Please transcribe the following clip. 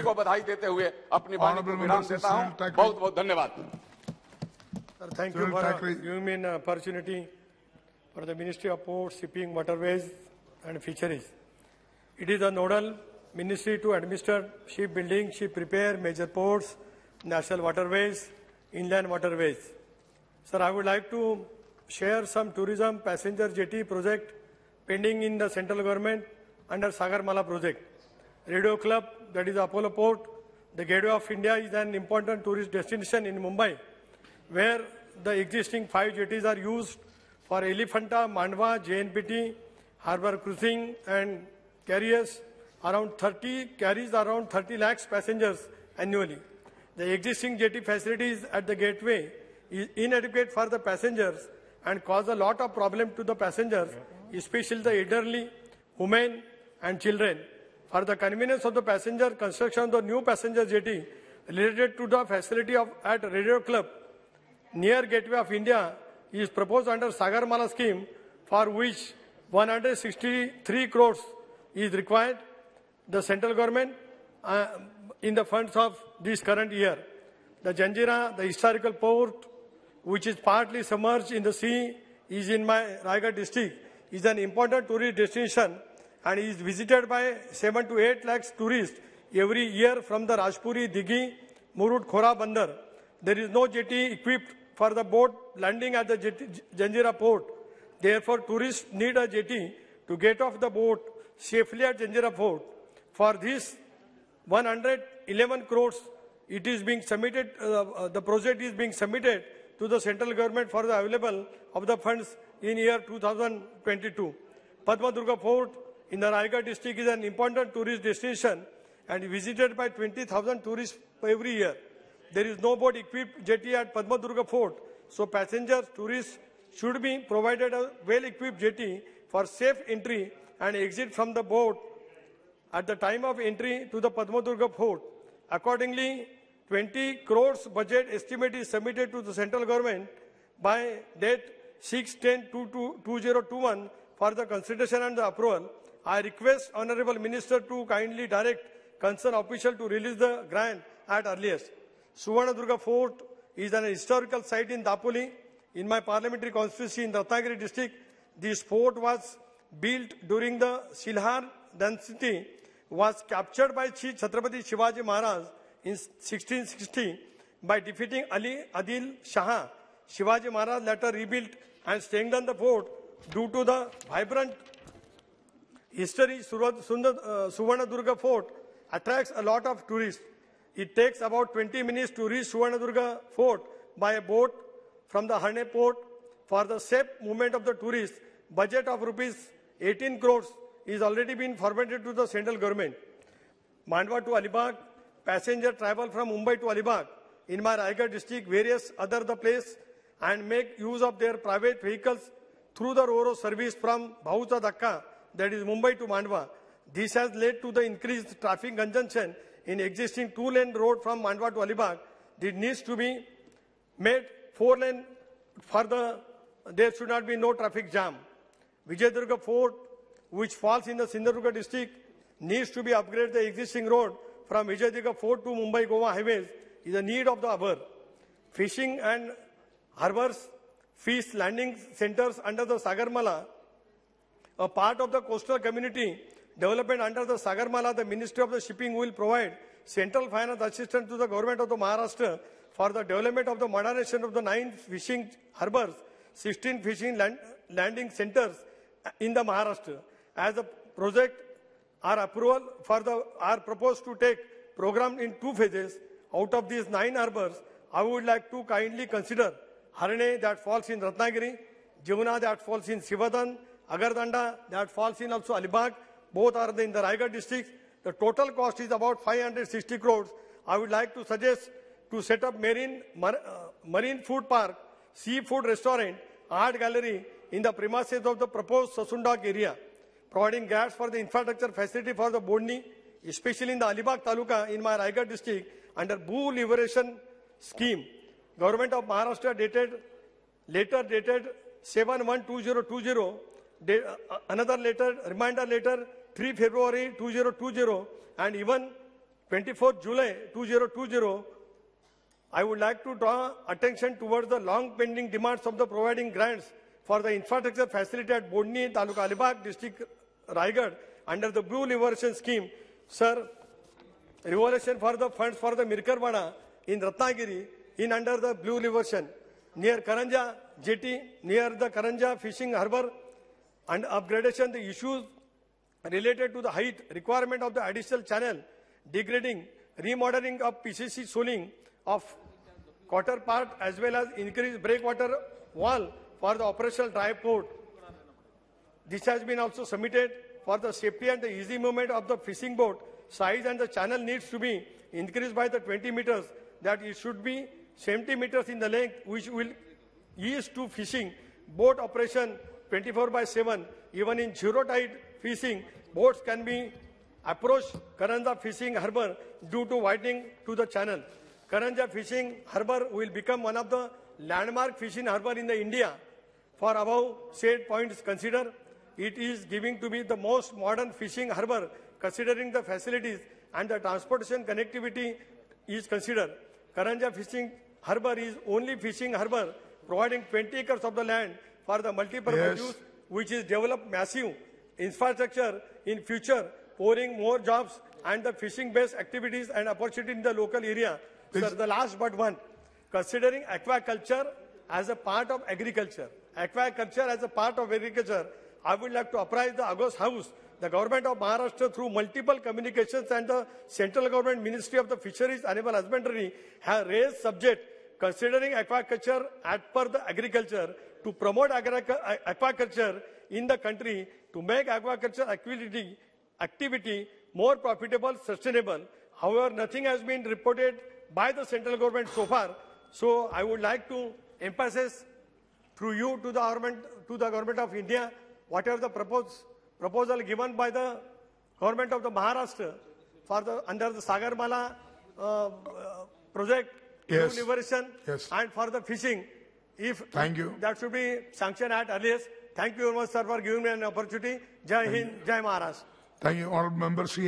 को बधाई देते हुए अपनी वाणी को विराम देता हूं। बहुत बहुत धन्यवाद। Sir, thank you for giving me an opportunity for the Ministry of Ports, Shipping, Waterways and Fisheries. It is a nodal ministry to administer shipbuilding, ship repair, major ports, national waterways, inland waterways. Sir, I would like to share some tourism passenger jetty project pending in the central government under Sagarmala project. Radio Club, that is Apollo Port, the Gateway of India is an important tourist destination in Mumbai, where the existing 5 jetties are used for Elephanta, Mandwa, JNPT, harbour cruising and carries around 30 lakhs passengers annually. The existing jetty facilities at the gateway is inadequate for the passengers and cause a lot of problem to the passengers, especially the elderly, women and children. For the convenience of the passenger, construction of the new passenger jetty related to the facility at Radio Club near Gateway of India is proposed under Sagarmala scheme, for which 163 crores is required the central government in the funds of this current year. The Janjira, the historical port, which is partly submerged in the sea, is in my Raigad district, is an important tourist destination and is visited by 7 to 8 lakhs tourists every year from the Rajpuri, Dighi, Murud, Khora, Bandar. There is no jetty equipped for the boat landing at the Janjira port. Therefore, tourists need a jetty to get off the boat safely at Janjira port. For this 111 crores, it is being submitted, the project is being submitted to the central government for the available of the funds in year 2022. Padma Durga Fort in the Raigad district is an important tourist destination and visited by 20,000 tourists every year. There is no boat-equipped jetty at Padma Durga Fort, so passengers, tourists should be provided a well-equipped jetty for safe entry and exit from the boat at the time of entry to the Padma Durga Fort. Accordingly, 20 crores budget estimate is submitted to the central government by date 6/10/2021 for the consideration and the approval. I request Honorable Minister to kindly direct concerned official to release the grant at earliest. Suvarnadurga Fort is an historical site in Dapoli, in my parliamentary constituency in Ratnagiri district. This fort was built during the Silhar dynasty, was captured by Chhatrapati Shivaji Maharaj in 1660 by defeating Ali Adil Shah. Shivaji Maharaj later rebuilt and strengthened the fort. Due to the vibrant history, Suvarnadurga Fort attracts a lot of tourists. It takes about 20 minutes to reach Suvarnadurga Fort by a boat from the Harne port. For the safe movement of the tourists, budget of rupees 18 crores is already been forwarded to the central government. Mandwa to Alibag, passenger travel from Mumbai to Alibag in my Raigad district, various other the place, and make use of their private vehicles through the Ro-Ro service from Bhaucha Dhaka, that is Mumbai to Mandwa. This has led to the increased traffic congestion in existing 2-lane road from Mandwa to Alibag. This needs to be made 4-lane for there should not be no traffic jam. Vijayadurga Fort, which falls in the Sindhudurga district, needs to be upgraded. The existing road from Vijayadurga Fort to Mumbai Goa highways is a need of the hour. Fishing and harbors, fish landing centers under the Sagarmala, a part of the coastal community development under the Sagarmala. The Ministry of the Shipping will provide central finance assistance to the government of the Maharashtra for the development of the modernization of the 9 fishing harbors, 16 fishing landing centers in the Maharashtra. As a project, our approval are proposed to take program in 2 phases. Out of these 9 harbors, I would like to kindly consider Harne, that falls in Ratnagiri, Jivna, that falls in Sivadan, Agardanda, that falls in also Alibag. Both are in the Raigad district. The total cost is about 560 crores. I would like to suggest to set up marine food park, seafood restaurant, art gallery in the premises of the proposed Sasundak area, providing gas for the infrastructure facility for the Bodni, especially in the Alibag Taluka in my Raigad district under Bhu Liberation Scheme. Government of Maharashtra letter dated 7/1/2020, another letter, reminder letter 3 February 2020, and even 24th July 2020, I would like to draw attention towards the long pending demands of the providing grants for the infrastructure facility at Bodni, Taluka Alibag, District Raigad under the Blue Liberation Scheme. Sir, revolution for the funds for the Mirkarvada in Ratnagiri in under the Blue Liberation near Karanja jetty, near the Karanja fishing harbour, and upgradation the issues related to the height requirement of the additional channel, degrading, remodeling of PCC soling of quarter part as well as increased breakwater wall for the operational dry port. This has been also submitted for the safety and the easy movement of the fishing boat. Size and the channel needs to be increased by the 20 meters, that it should be 70 meters in the length, which will ease to fishing. Boat operation 24/7. Even in zero tide fishing, boats can be approached Karanja fishing harbour due to widening to the channel. Karanja fishing harbour will become one of the landmark fishing harbour in the India. For above said points consider, it is giving to be the most modern fishing harbour considering the facilities and the transportation connectivity is considered. Karanja fishing harbour is only fishing harbour providing 20 acres of the land for the multi-purpose use, which is developed massive infrastructure in future, pouring more jobs and the fishing-based activities and opportunity in the local area. Sir, the last but one, considering aquaculture as a part of agriculture, I would like to apprise the August House, the government of Maharashtra through multiple communications and the central government Ministry of the Fisheries Animal Husbandry have raised subject considering aquaculture as per the agriculture to promote aquaculture in the country to make aquaculture activity more profitable, sustainable. However, nothing has been reported by the central government so far. So I would like to emphasize through you to the government of India, whatever the proposal given by the government of the Maharashtra for the under the Sagarmala project, Blue Liberation, and for the fishing, if that should be sanctioned at earliest. Thank you very much, sir, for giving me an opportunity. Jai Hind, Jai Maharashtra. Thank you, honorable members.